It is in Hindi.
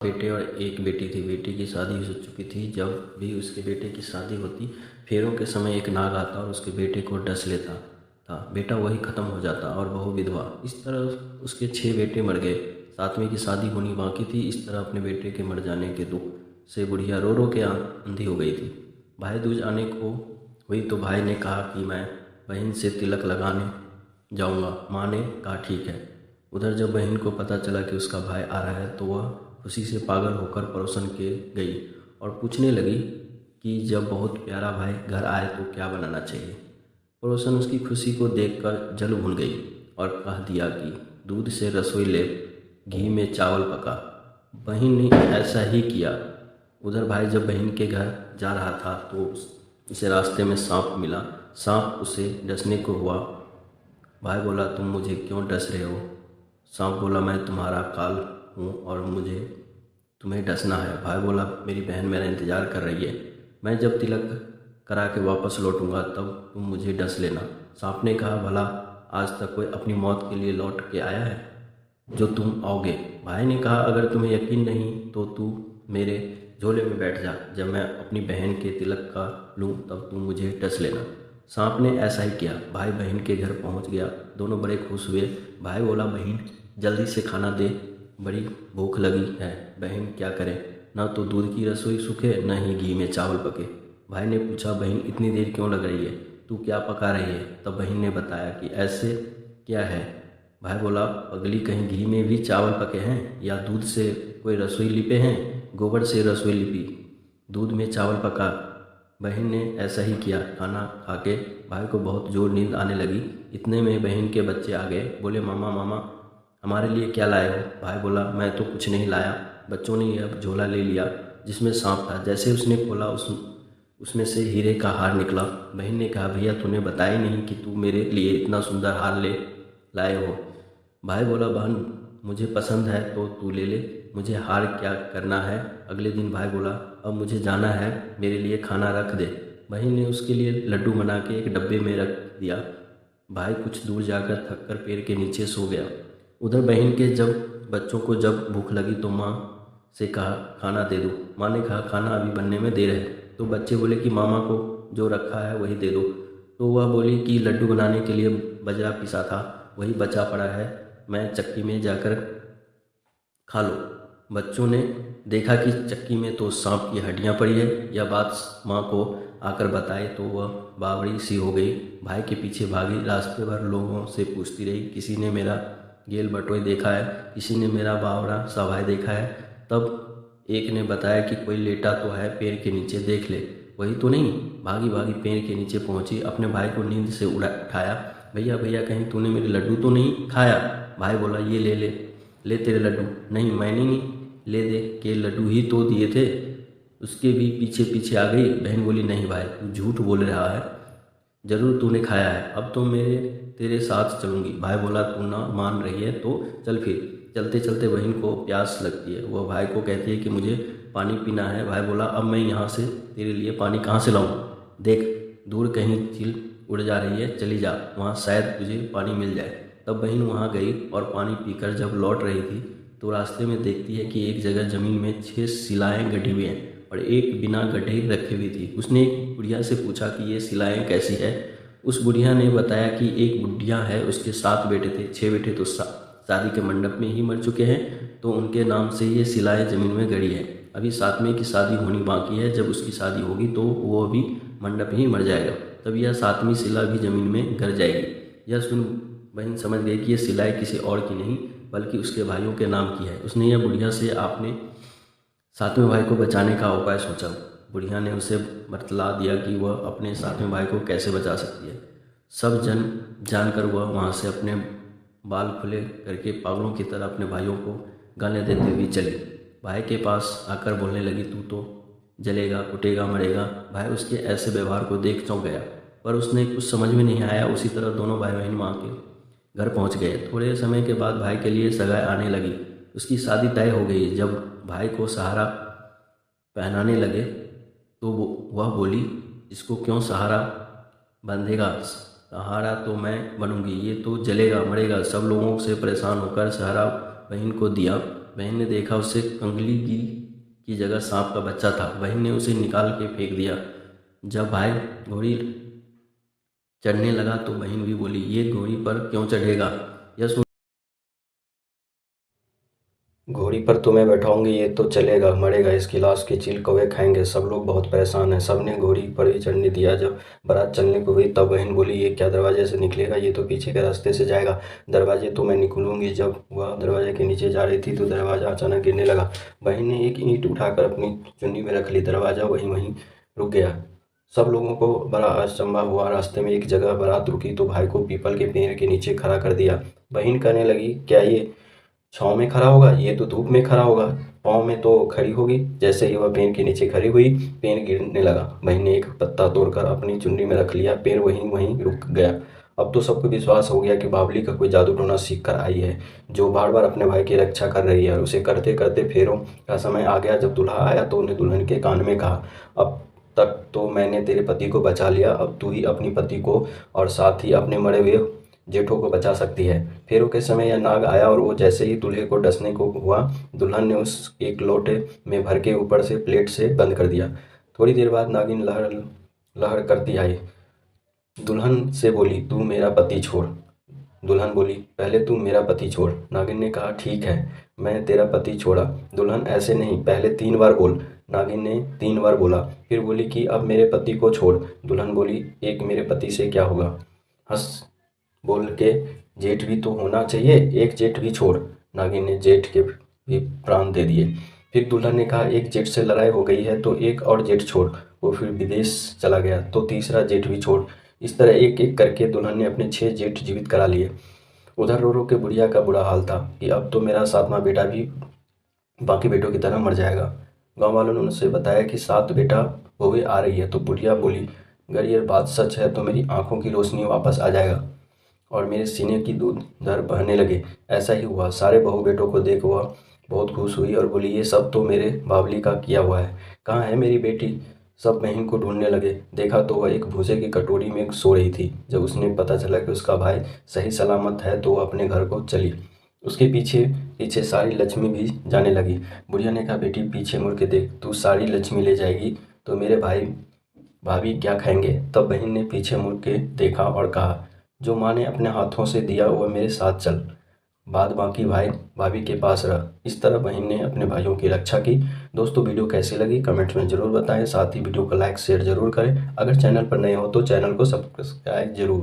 बेटे और एक बेटी थी। बेटी की शादी हो चुकी थी। जब भी उसके बेटे की शादी होती, फेरों के समय एक नाग आता और उसके बेटे को डस लेता था। बेटा वही ख़त्म हो जाता और बहू विधवा। इस तरह उसके 6 बेटे मर गए। 7वें की शादी होनी बाकी थी। इस तरह अपने बेटे के मर जाने के दुख से बुढ़िया रो रो के अंधी हो गई थी। भाई दूज आने को हुई तो भाई ने कहा कि मैं बहन से तिलक लगाने जाऊंगा। माँ ने कहा ठीक है। उधर जब बहन को पता चला कि उसका भाई आ रहा है तो वह खुशी से पागल होकर पड़ोसन के गई और पूछने लगी कि जब बहुत प्यारा भाई घर आए तो क्या बनाना चाहिए। पड़ोसन उसकी खुशी को देखकर जल भून गई और कह दिया कि दूध से रसोई ले, घी में चावल पका। बहन ने ऐसा ही किया। उधर भाई जब बहन के घर जा रहा था तो उसे रास्ते में सांप मिला। सांप उसे डसने को हुआ। भाई बोला तुम मुझे क्यों डस रहे हो। सांप बोला मैं तुम्हारा काल हूँ और मुझे तुम्हें डसना है। भाई बोला मेरी बहन मेरा इंतज़ार कर रही है, मैं जब तिलक करा के वापस लौटूंगा तब तुम मुझे डस लेना। सांप ने कहा भला आज तक कोई अपनी मौत के लिए लौट के आया है जो तुम आओगे। भाई ने कहा अगर तुम्हें यकीन नहीं तो तू मेरे झोले में बैठ जा, जब मैं अपनी बहन के तिलक का लूँ तब तुम मुझे डस लेना। सांप ने ऐसा ही किया। भाई बहन के घर पहुंच गया। दोनों बड़े खुश हुए। भाई बोला बहन जल्दी से खाना दे, बड़ी भूख लगी है। बहन क्या करे, न तो दूध की रसोई सूखे न ही घी में चावल पके। भाई ने पूछा बहन इतनी देर क्यों लग रही है, तू क्या पका रही है। तब बहन ने बताया कि ऐसे क्या है। भाई बोला पगली कहीं घी में भी चावल पके हैं या दूध से कोई रसोई लिपे हैं। गोबर से रसोई लिपी, दूध में चावल पका। बहन ने ऐसा ही किया। खाना खा के भाई को बहुत जोर नींद आने लगी। इतने में बहन के बच्चे आ गए। बोले मामा मामा हमारे लिए क्या लाए हो। भाई बोला मैं तो कुछ नहीं लाया। बच्चों ने अब झोला ले लिया जिसमें सांप था। जैसे उसने खोला उसमें से हीरे का हार निकला। बहन ने कहा भैया तूने बताया नहीं कि तू मेरे लिए इतना सुंदर हार ले लाए हो। भाई बोला बहन मुझे पसंद है तो तू ले ले, मुझे हार क्या करना है। अगले दिन भाई बोला अब मुझे जाना है, मेरे लिए खाना रख दे। बहन ने उसके लिए लड्डू बना के एक डब्बे में रख दिया। भाई कुछ दूर जाकर थककर पेड़ के नीचे सो गया। उधर बहन के बच्चों को जब भूख लगी तो माँ से कहा खाना दे दो। माँ ने कहा खाना अभी बनने में देर है। तो बच्चे बोले कि मामा को जो रखा है वही दे दो। तो वह बोली कि लड्डू बनाने के लिए बजरा पिसा था, वही बचा पड़ा है, मैं चक्की में जाकर खा लो। बच्चों ने देखा कि चक्की में तो सांप की हड्डियां पड़ी है। यह बात माँ को आकर बताए तो वह बावड़ी सी हो गई। भाई के पीछे भागी। रास्ते भर लोगों से पूछती रही, किसी ने मेरा गेल बटोई देखा है, किसी ने मेरा बावड़ा सा भाई देखा है। तब एक ने बताया कि कोई लेटा तो है पेड़ के नीचे, देख ले। वही तो नहीं। भागी भागी पेड़ के नीचे पहुंची। अपने भाई को नींद से उठाया। भैया भैया कहीं तूने मेरे लड्डू तो नहीं खाया। भाई बोला ये ले ले ले तेरे लड्डू। नहीं मैंने नहीं, ले दे के लड्डू ही तो दिए थे। उसके भी पीछे पीछे आ गई। बहन बोली नहीं भाई तू झूठ बोल रहा है, जरूर तूने खाया है, अब तो मेरे तेरे साथ चलूँगी। भाई बोला तू ना मान रही है तो चल फिर। चलते चलते बहन को प्यास लगती है। वह भाई को कहती है कि मुझे पानी पीना है। भाई बोला अब मैं यहाँ से तेरे लिए पानी कहाँ से लाऊँ, देख दूर कहीं चील उड़ जा रही है, चली जा, वहाँ शायद तुझे पानी मिल जाए। तब बहन वहाँ गई और पानी पीकर जब लौट रही थी तो रास्ते में देखती है कि एक जगह ज़मीन में 6 शिलाएँ गढ़ी हुई हैं और एक बिना गड्ढे रखी हुई थी। उसने एक बुढ़िया से पूछा कि ये शिलाएँ कैसी है। उस बुढ़िया ने बताया कि एक बुढ़िया है, उसके 7 बेटे थे। 6 बेटे तो शादी के मंडप में ही मर चुके हैं, तो उनके नाम से ये शिलाएँ ज़मीन में गड़ी है। अभी 7वें की शादी होनी बाकी है। जब उसकी शादी होगी तो वो भी मंडप ही मर जाएगा, तब यह 7वीं शिला भी ज़मीन में गिर जाएगी। यह सुन बहन समझ गई कि यह शिलाएँ किसी और की नहीं बल्कि उसके भाइयों के नाम की है। उसने यह बुढ़िया से आपने 7वें भाई को बचाने का उपाय सोचा। बुढ़िया ने उसे बतला दिया कि वह अपने 7वें भाई को कैसे बचा सकती है। सब जानकर वह वहाँ से अपने बाल खुले करके पागलों की तरह अपने भाइयों को गाने देते हुए चली। भाई के पास आकर बोलने लगी तू तो जलेगा, कुटेगा, मरेगा। भाई उसके ऐसे व्यवहार को देख चौंक गया, पर उसने कुछ समझ में नहीं आया। उसी तरह दोनों भाई बहन माँ के घर पहुँच गए। थोड़े समय के बाद भाई के लिए सगाई आने लगी। उसकी शादी तय हो गई। जब भाई को सहारा पहनाने लगे तो वह बोली इसको क्यों सहारा बंधेगा, सहारा तो मैं बनूंगी, ये तो जलेगा मरेगा। सब लोगों से परेशान होकर सहारा बहन को दिया। बहन ने देखा उससे कंगली की जगह सांप का बच्चा था। बहन ने उसे निकाल के फेंक दिया। जब भाई घोड़ी चढ़ने लगा तो बहन भी बोली, ये घोड़ी पर क्यों चढ़ेगा? यह सुन घोड़ी पर तो मैं बैठाऊंगी, ये तो चलेगा मरेगा, इसकी लाश के चील कौवे खाएंगे। सब लोग बहुत परेशान हैं। सबने घोड़ी पर भी चढ़ने दिया। जब बारात चलने को हुई तब बहन बोली, ये क्या दरवाजे से निकलेगा? ये तो पीछे के रास्ते से जाएगा। दरवाजे तो मैं निकलूंगी। जब वह दरवाजे के नीचे जा रही थी तो दरवाज़ा अचानक गिरने लगा। बहन ने एक ईंट उठाकर अपनी चुन्नी में रख ली। दरवाज़ा वहीं वहीं रुक गया। सब लोगों को बड़ा अचंभा हुआ। रास्ते में एक जगह बारात रुकी तो भाई को पीपल के पेड़ के नीचे खड़ा कर दिया। बहन कहने लगी, क्या ये छाँव में खड़ा होगा? ये तो धूप में खड़ा होगा। पाँव में तो खड़ी होगी। जैसे ही वह पेड़ के नीचे खड़ी हुई, पेड़ गिरने लगा। बहन ने एक पत्ता तोड़कर अपनी चुन्नी में रख लिया। पेड़ वहीं वहीं रुक गया। अब तो सबको विश्वास हो गया कि बावली का कोई जादू टोना सीख कर आई है, जो बार बार अपने भाई की रक्षा कर रही है। और उसे करते करते फेरों का समय आ गया। जब दूल्हा आया तो उन्हें दुल्हन के कान में कहा, अब तक तो मैंने तेरे पति को बचा लिया, अब तू ही अपनी पति को और साथ ही अपने मरे हुए जेठों को बचा सकती है। फेरों के समय यह नाग आया और वो जैसे ही दूल्हे को डसने को हुआ, दुल्हन ने उस एक लोटे में भर के ऊपर से प्लेट से बंद कर दिया। थोड़ी देर बाद नागिन लहर लहर करती आई। दुल्हन से बोली, तू मेरा पति छोड़। दुल्हन बोली, पहले तू मेरा पति छोड़। नागिन ने कहा, ठीक है, मैं तेरा पति छोड़ा। दुल्हन, ऐसे नहीं, पहले 3 बार बोल। नागिन ने 3 बार बोला। फिर बोली कि अब मेरे पति को छोड़। दुल्हन बोली, एक मेरे पति से क्या होगा? हंस बोल के, जेठ भी तो होना चाहिए, एक जेठ भी छोड़। नागिन ने जेठ के भी प्राण दे दिए। फिर दुल्हन ने कहा, एक जेठ से लड़ाई हो गई है तो एक और जेठ छोड़। वो फिर विदेश चला गया तो तीसरा जेठ भी छोड़। इस तरह एक एक करके दुल्हन ने अपने 6 जेठ जीवित करा लिए। उधर रो रो के बुढ़िया का बुरा हाल था कि अब तो मेरा 7वां बेटा भी बाकी बेटों की तरह मर जाएगा। गांव वालों ने उनसे बताया कि 7 बेटा बहुएं आ रही है। तो बुढ़िया बोली, अगर ये बात सच है तो मेरी आंखों की रोशनी वापस आ जाएगा और मेरे सीने की दूध दर बहने लगे। ऐसा ही हुआ। सारे बहू बेटों को देख वह बहुत खुश हुई और बोली, ये सब तो मेरे बावली का किया हुआ है। कहाँ है मेरी बेटी? सब बहन को ढूंढने लगे। देखा तो वह एक भूसे की कटोरी में सो रही थी। जब उसने पता चला कि उसका भाई सही सलामत है तो वह अपने घर को चली। उसके पीछे पीछे सारी लक्ष्मी भी जाने लगी। बुढ़िया ने कहा, बेटी पीछे मुड़ के देख, तू सारी लक्ष्मी ले जाएगी तो मेरे भाई भाभी क्या खाएंगे? तब बहन ने पीछे मुड़ के देखा और कहा, जो माँ ने अपने हाथों से दिया वह मेरे साथ चल, बाद बाकी भाई भाभी के पास रह। इस तरह बहन ने अपने भाइयों की रक्षा की। दोस्तों, वीडियो कैसी लगी कमेंट्स में ज़रूर बताएं। साथ ही वीडियो को लाइक शेयर ज़रूर करें। अगर चैनल पर नए हो तो चैनल को सब्सक्राइब जरूर